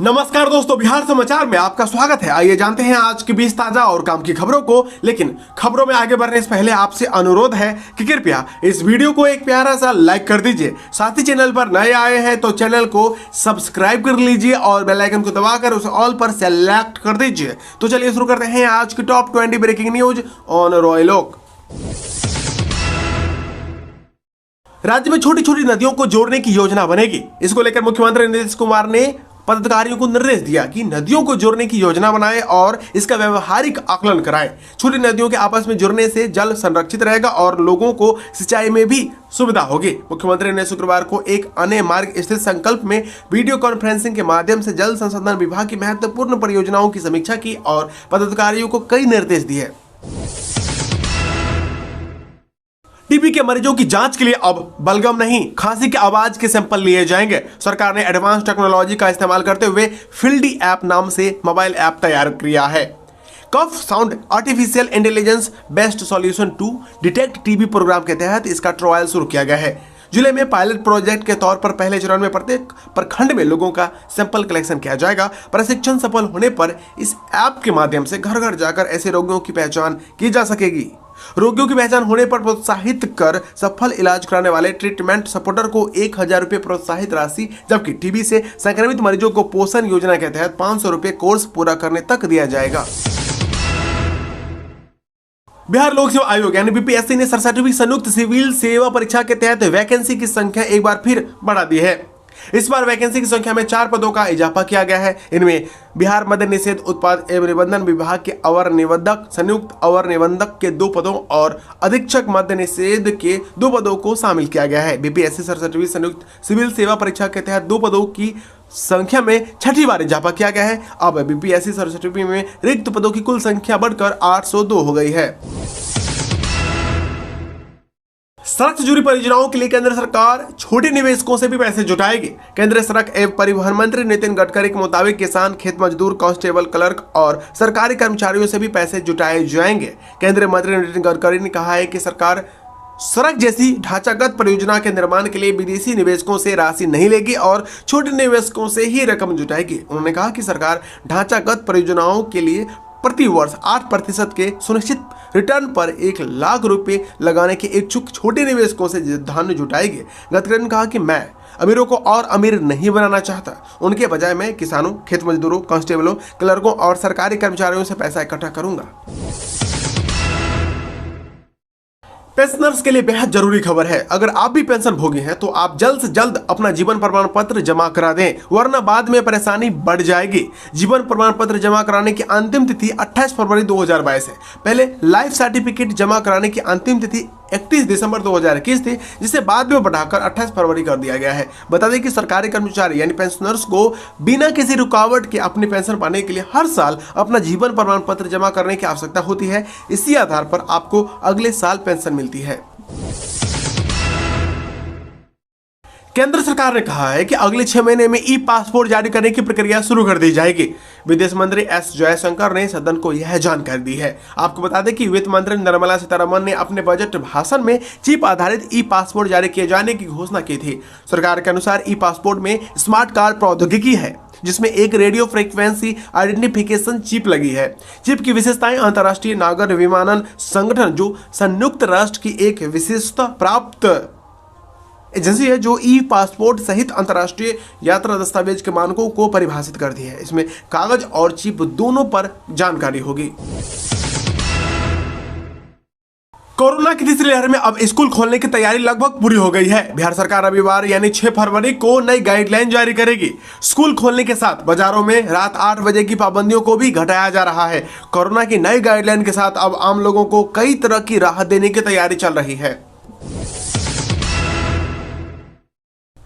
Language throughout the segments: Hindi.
नमस्कार दोस्तों, बिहार समाचार में आपका स्वागत है। आइए जानते हैं आज की 20 ताजा और काम की खबरों को। लेकिन खबरों में आगे बढ़ने से पहले आपसे अनुरोध है कि कृपया इस वीडियो को एक प्यारा सा लाइक कर दीजिए। साथ ही चैनल पर नए आए हैं तो चैनल को सब्सक्राइब कर लीजिए और बेल आइकन को दबाकर उसे ऑल पर सेलेक्ट कर दीजिए। तो चलिए शुरू करते हैं आज की टॉप 20 ब्रेकिंग न्यूज ऑन रॉयलोक। राज्य में छोटी छोटी नदियों को जोड़ने की योजना बनेगी। इसको लेकर मुख्यमंत्री नीतीश कुमार ने पदाधिकारियों को निर्देश दिया कि नदियों को जोड़ने की योजना बनाएं और इसका व्यवहारिक आकलन कराएं। छोटी नदियों के आपस में जुड़ने से जल संरक्षित रहेगा और लोगों को सिंचाई में भी सुविधा होगी। मुख्यमंत्री ने शुक्रवार को एक अन्य मार्ग स्थित संकल्प में वीडियो कॉन्फ्रेंसिंग के माध्यम से जल संसाधन विभाग की महत्वपूर्ण परियोजनाओं की समीक्षा की और पदाधिकारियों को कई निर्देश दिए। टीबी के मरीजों की जांच के लिए अब बलगम नहीं, खांसी के आवाज के सैंपल लिए जाएंगे। सरकार ने एडवांस टेक्नोलॉजी का इस्तेमाल करते हुए फील्डी ऐप नाम से मोबाइल ऐप तैयार किया है। Cough sound artificial intelligence based solution to detect TB program के तहत इसका ट्रायल शुरू किया गया है। जिले में पायलट प्रोजेक्ट के तौर पर पहले चरण में प्रत्येक प्रखंड में लोगों का सैंपल कलेक्शन किया जाएगा। प्रशिक्षण सफल होने पर इस ऐप के माध्यम से घर घर जाकर ऐसे रोगियों की पहचान की जा सकेगी। रोगियों की पहचान होने पर प्रोत्साहित कर सफल इलाज कराने वाले ट्रीटमेंट सपोर्टर को 1000 रुपये प्रोत्साहित राशि, जबकि टीबी से संक्रमित मरीजों को पोषण योजना के तहत 500 रुपये कोर्स पूरा करने तक दिया जाएगा। बिहार लोक सेवा आयोग यानी बीपीएससी ने 67वीं संयुक्त सिविल सेवा परीक्षा के तहत वैकेंसी की संख्या एक बार फिर बढ़ा दी है। इस बार वैकेंसी की संख्या में 4 पदों का इजाफा किया गया है। इनमें बिहार मद्य निषेध उत्पाद एवं निबंधन विभाग के अवर निबंधक, संयुक्त अवर निबंधक के 2 पदों और अधीक्षक मद्य निषेध के 2 पदों को शामिल किया गया है। बीपीएससी 67वीं संयुक्त सिविल सेवा परीक्षा के तहत 2 पदों की संख्या में 6ठी बार इजाफा किया गया है। अब बीपीएससी 67वीं में रिक्त पदों की कुल संख्या बढ़कर 802 हो गई है। सड़क से जुड़ी परियोजनाओं के लिए केंद्र सरकार छोटे निवेशकों से भी पैसे जुटाएगी। केंद्रीय सड़क एवं परिवहन मंत्री नितिन गडकरी के मुताबिक किसान, खेत मजदूर, कांस्टेबल, क्लर्क और सरकारी कर्मचारियों से भी पैसे जुटाए जाएंगे। केंद्रीय मंत्री नितिन गडकरी ने कहा है कि सरकार सड़क जैसी ढांचागत परियोजना के निर्माण के लिए विदेशी निवेशकों से राशि नहीं लेगी और छोटे निवेशकों से ही रकम जुटाएगी। उन्होंने कहा कि सरकार ढांचागत परियोजनाओं के लिए प्रति वर्ष 8% के सुनिश्चित रिटर्न पर 1 लाख रुपए लगाने के इच्छुक छोटे निवेशकों से धन जुटाएगी। गडकरी ने कहा कि मैं अमीरों को और अमीर नहीं बनाना चाहता, उनके बजाय मैं किसानों, खेत मजदूरों, कांस्टेबलों, क्लर्कों और सरकारी कर्मचारियों से पैसा इकट्ठा करूंगा। पेंशनर्स के लिए बेहद जरूरी खबर है। अगर आप भी पेंशन भोगी हैं तो आप जल्द से जल्द अपना जीवन प्रमाण पत्र जमा करा दें, वरना बाद में परेशानी बढ़ जाएगी। जीवन प्रमाण पत्र जमा कराने की अंतिम तिथि 28 फरवरी 2022 है। पहले लाइफ सर्टिफिकेट जमा कराने की अंतिम तिथि 31 दिसंबर 2021 थी, जिसे बाद में बढ़ाकर 28 फरवरी कर दिया गया है। बता दें कि सरकारी कर्मचारी यानी पेंशनर्स को बिना किसी रुकावट के अपनी पेंशन पाने के लिए हर साल अपना जीवन प्रमाण पत्र जमा करने की आवश्यकता होती है। इसी आधार पर आपको अगले साल पेंशन मिलती है। केंद्र सरकार ने कहा है कि अगले 6 महीने में ई पासपोर्ट जारी करने की प्रक्रिया शुरू कर दी जाएगी। विदेश मंत्री एस जयशंकर ने सदन को यह जानकारी दी है। आपको बता दें कि वित्त मंत्री निर्मला सीतारमण ने अपने बजट भाषण में चिप आधारित ई पासपोर्ट जारी किए जाने की घोषणा की थी। सरकार के अनुसार ई पासपोर्ट में स्मार्ट कार्ड प्रौद्योगिकी है, जिसमें एक रेडियो फ्रीक्वेंसी आइडेंटिफिकेशन चिप लगी है। चिप की विशेषताएं अंतर्राष्ट्रीय नागर विमानन संगठन, जो संयुक्त राष्ट्र की एक विशेषता प्राप्त एजेंसी है, जो ई पासपोर्ट सहित अंतर्राष्ट्रीय यात्रा दस्तावेज के मानकों को परिभाषित करती है। इसमें कागज और चिप दोनों पर जानकारी होगी। कोरोना की तीसरी लहर में अब स्कूल खोलने की तैयारी लगभग पूरी हो गई है। बिहार सरकार रविवार यानी 6 फरवरी को नई गाइडलाइन जारी करेगी। स्कूल खोलने के साथ बाजारों में रात 8 बजे की पाबंदियों को भी घटाया जा रहा है। कोरोना की नई गाइडलाइन के साथ अब आम लोगों को कई तरह की राहत देने की तैयारी चल रही है।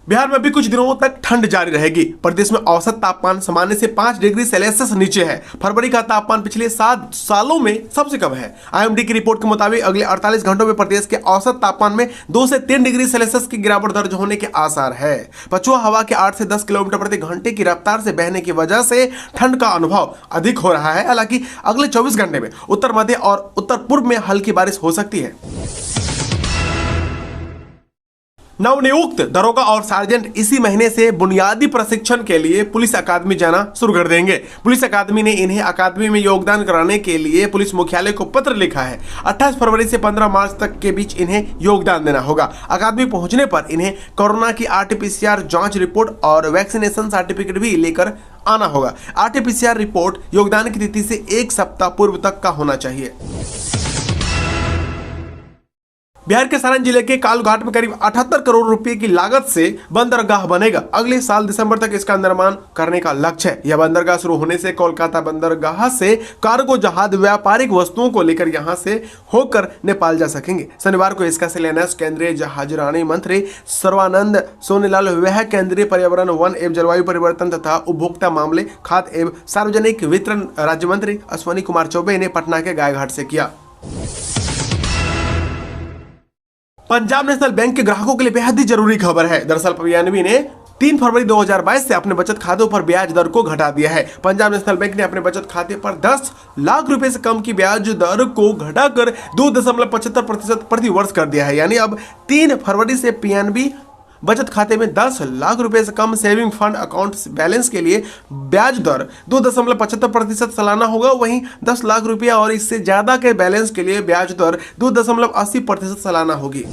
बिहार में भी कुछ दिनों तक ठंड जारी रहेगी। प्रदेश में औसत तापमान सामान्य से 5 डिग्री सेल्सियस नीचे है। फरवरी का तापमान पिछले 7 सालों में सबसे कम है। आईएमडी की रिपोर्ट के मुताबिक अगले 48 घंटों में प्रदेश के औसत तापमान में 2 से 3 डिग्री सेल्सियस की गिरावट दर्ज होने के आसार है। पछुआ हवा के 8 से 10 किलोमीटर प्रति घंटे की रफ्तार से बहने की वजह से ठंड का अनुभव अधिक हो रहा है। हालांकि अगले 24 घंटे में उत्तर मध्य और उत्तर पूर्व में हल्की बारिश हो सकती है। नवनियुक्त दरोगा और सार्जेंट इसी महीने से बुनियादी प्रशिक्षण के लिए पुलिस अकादमी जाना शुरू कर देंगे। पुलिस अकादमी ने इन्हें अकादमी में योगदान कराने के लिए पुलिस मुख्यालय को पत्र लिखा है। 28 फरवरी से 15 मार्च तक के बीच इन्हें योगदान देना होगा। अकादमी पहुंचने पर इन्हें कोरोना की RT-PCR जांच रिपोर्ट और वैक्सीनेशन सर्टिफिकेट भी लेकर आना होगा। RT-PCR रिपोर्ट योगदान की तिथि से 1 सप्ताह पूर्व तक का होना चाहिए। बिहार के सारण जिले के कालूघाट में करीब 78 करोड़ रुपए की लागत से बंदरगाह बनेगा। अगले साल दिसंबर तक इसका निर्माण करने का लक्ष्य है। यह बंदरगाह शुरू होने से कोलकाता बंदरगाह से कार्गो जहाज व्यापारिक वस्तुओं को लेकर यहां से होकर नेपाल जा सकेंगे। शनिवार को इसका शिलान्यास केंद्रीय जहाजरानी मंत्री सर्बानंद सोनोवाल वह केंद्रीय पर्यावरण, वन एवं जलवायु परिवर्तन तथा उपभोक्ता मामले, खाद्य एवं सार्वजनिक वितरण राज्य मंत्री अश्विनी कुमार चौबे ने पटना के गायघाट से किया। पंजाब नेशनल बैंक के ग्राहकों के लिए बेहद ही जरूरी खबर है। दरअसल पीएनबी ने 3 फरवरी 2022 से अपने बचत खातों पर ब्याज दर को घटा दिया है। पंजाब नेशनल बैंक ने अपने बचत खाते पर 10 लाख रुपए से कम की ब्याज दर को घटाकर 2.75% प्रति वर्ष कर दिया है। यानी अब 3 फरवरी से पीएनबी बचत खाते में 10 लाख रुपए से कम सेविंग फंड अकाउंट बैलेंस के लिए ब्याज दर 2.75% सालाना होगा। वहीं 10 लाख रुपया और इससे ज्यादा के बैलेंस के लिए ब्याज दर 2.80% सालाना होगी।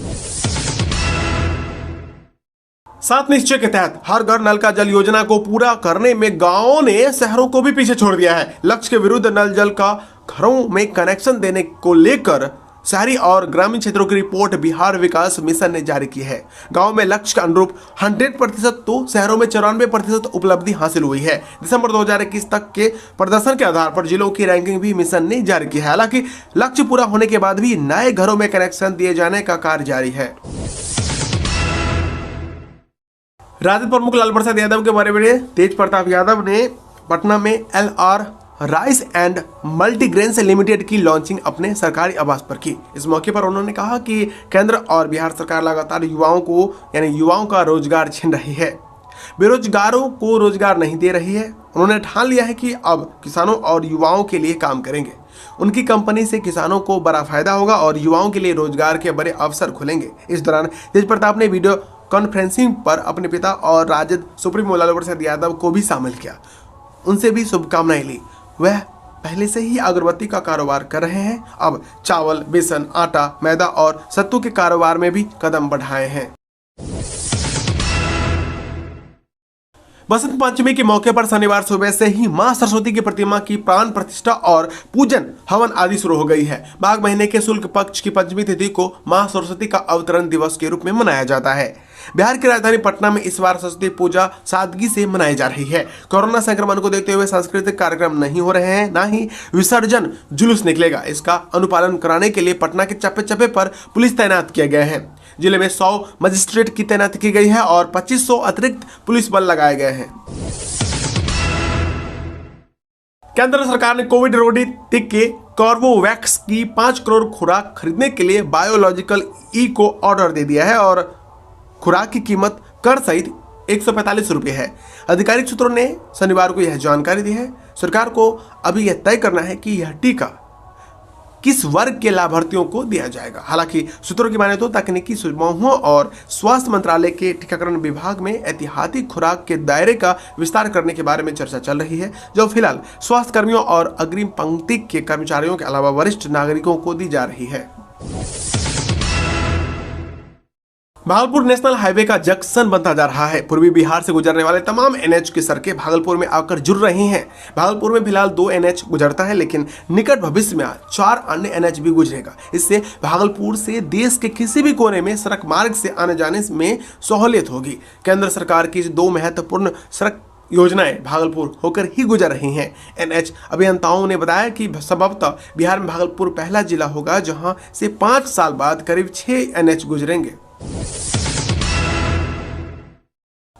7 निश्चय के तहत हर घर नल का जल योजना को पूरा करने में गांवों ने शहरों को भी पीछे छोड़ दिया है। लक्ष्य के विरुद्ध नल जल का घरों में कनेक्शन देने को लेकर शहरी और ग्रामीण क्षेत्रों की रिपोर्ट बिहार विकास मिशन ने जारी की है। गांव में लक्ष्य के अनुरूप 100% तो शहरों में 94% उपलब्धि हासिल हुई है। दिसंबर 2021 तक के प्रदर्शन के आधार पर जिलों की रैंकिंग भी मिशन ने जारी की है। हालांकि लक्ष्य पूरा होने के बाद भी नए घरों में कनेक्शन दिए जाने का कार्य जारी है। राजद प्रमुख लालू प्रसाद यादव के बारे में तेज प्रताप यादव ने पटना में LR rice and multigrains limited की लॉन्चिंग अपने सरकारी आवास पर की। इस मौके पर उन्होंने कहा कि केंद्र और बिहार सरकार लगातार युवाओं का रोजगार छीन रही है, बेरोजगारों को रोजगार नहीं दे रही है। उन्होंने ठान लिया है कि अब किसानों और युवाओं के लिए काम करेंगे। उनकी कंपनी से किसानों को बड़ा फायदा होगा और युवाओं के लिए रोजगार के बड़े अवसर खुलेंगे। इस दौरान तेज प्रताप ने वीडियो कॉन्फ्रेंसिंग पर अपने पिता और राजद सुप्रीमो लालू प्रसाद यादव को भी शामिल किया। उनसे भी शुभकामनाएं ली। वह पहले से ही अगरबत्ती का कारोबार कर रहे हैं, अब चावल, बेसन, आटा, मैदा और सत्तू के कारोबार में भी कदम बढ़ाए हैं। बसंत पंचमी के मौके पर शनिवार सुबह से ही मां सरस्वती की प्रतिमा की प्राण प्रतिष्ठा और पूजन हवन आदि शुरू हो गई है। माघ महीने के शुक्ल पक्ष की पंचमी तिथि को मां सरस्वती का अवतरण दिवस के रूप में मनाया जाता है। बिहार की राजधानी पटना में इस बार सरस्वती पूजा सादगी से मनाई जा रही है। कोरोना संक्रमण को देखते हुए सांस्कृतिक कार्यक्रम नहीं हो रहे हैं, ना ही विसर्जन जुलूस निकलेगा। इसका अनुपालन कराने के लिए पटना के चप्पे चप्पे पर पुलिस तैनात किए गए हैं। जिले में 100 मजिस्ट्रेट की तैनाती की गई है और 2500 अतिरिक्त पुलिस बल लगाए गए हैं। केंद्र सरकार ने कोविड रोधी टीके कॉर्बोवैक्स की 5 करोड़ खुराक खरीदने के लिए बायोलॉजिकल ई को ऑर्डर दे दिया है और खुराक की कीमत कर सहित 145 रुपये है। आधिकारिक सूत्रों ने शनिवार को यह जानकारी दी है। सरकार को अभी यह तय करना है कि यह टीका किस वर्ग के लाभार्थियों को दिया जाएगा। हालांकि सूत्रों की माने तो तकनीकी समूहों और स्वास्थ्य मंत्रालय के टीकाकरण विभाग में एहतियाती खुराक के दायरे का विस्तार करने के बारे में चर्चा चल रही है, जो फिलहाल स्वास्थ्य कर्मियों और अग्रिम पंक्ति के कर्मचारियों के अलावा वरिष्ठ नागरिकों को दी जा रही है। भागलपुर नेशनल हाईवे का जंक्शन बनता जा रहा है। पूर्वी बिहार से गुजरने वाले तमाम NH की सड़कें भागलपुर में आकर जुड़ रही हैं। भागलपुर में फिलहाल 2 NH गुजरता है, लेकिन निकट भविष्य में 4 अन्य NH भी गुजरेगा। इससे भागलपुर से देश के किसी भी कोने में सड़क मार्ग से आने जाने में सहूलियत होगी। केंद्र सरकार की 2 महत्वपूर्ण सड़क योजनाएं भागलपुर होकर ही गुजर रही हैं। NH अभियंताओं ने बताया कि संभवतः बिहार में भागलपुर पहला जिला होगा जहां से 5 साल बाद करीब 6 NH गुजरेंगे।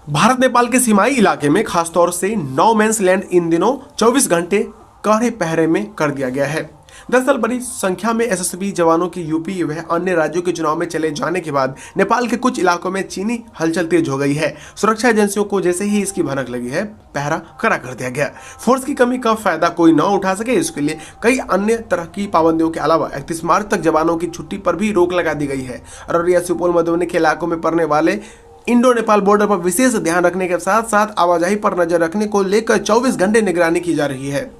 भारत नेपाल के सीमाई इलाके में खासतौर से नो मैंस लैंड इन दिनों 24 घंटे कड़े पहरे में कर दिया गया है। दरअसल बड़ी संख्या में एसएसबी जवानों की यूपी व अन्य राज्यों के चुनाव में चले जाने के बाद नेपाल के कुछ इलाकों में चीनी हलचल तेज हो गई है। सुरक्षा एजेंसियों को जैसे ही इसकी भनक लगी है, पहरा कड़ा कर दिया गया। फोर्स की कमी का फायदा कोई न उठा सके, इसके लिए कई अन्य तरह की पाबंदियों के अलावा 31 मार्च तक जवानों की छुट्टी पर भी रोक लगा दी गई है। अररिया, सुपौल, मधुबनी के इलाकों में पड़ने वाले इंडो नेपाल बॉर्डर पर विशेष ध्यान रखने के साथ साथ आवाजाही पर नजर रखने को लेकर 24 घंटे निगरानी की जा रही है।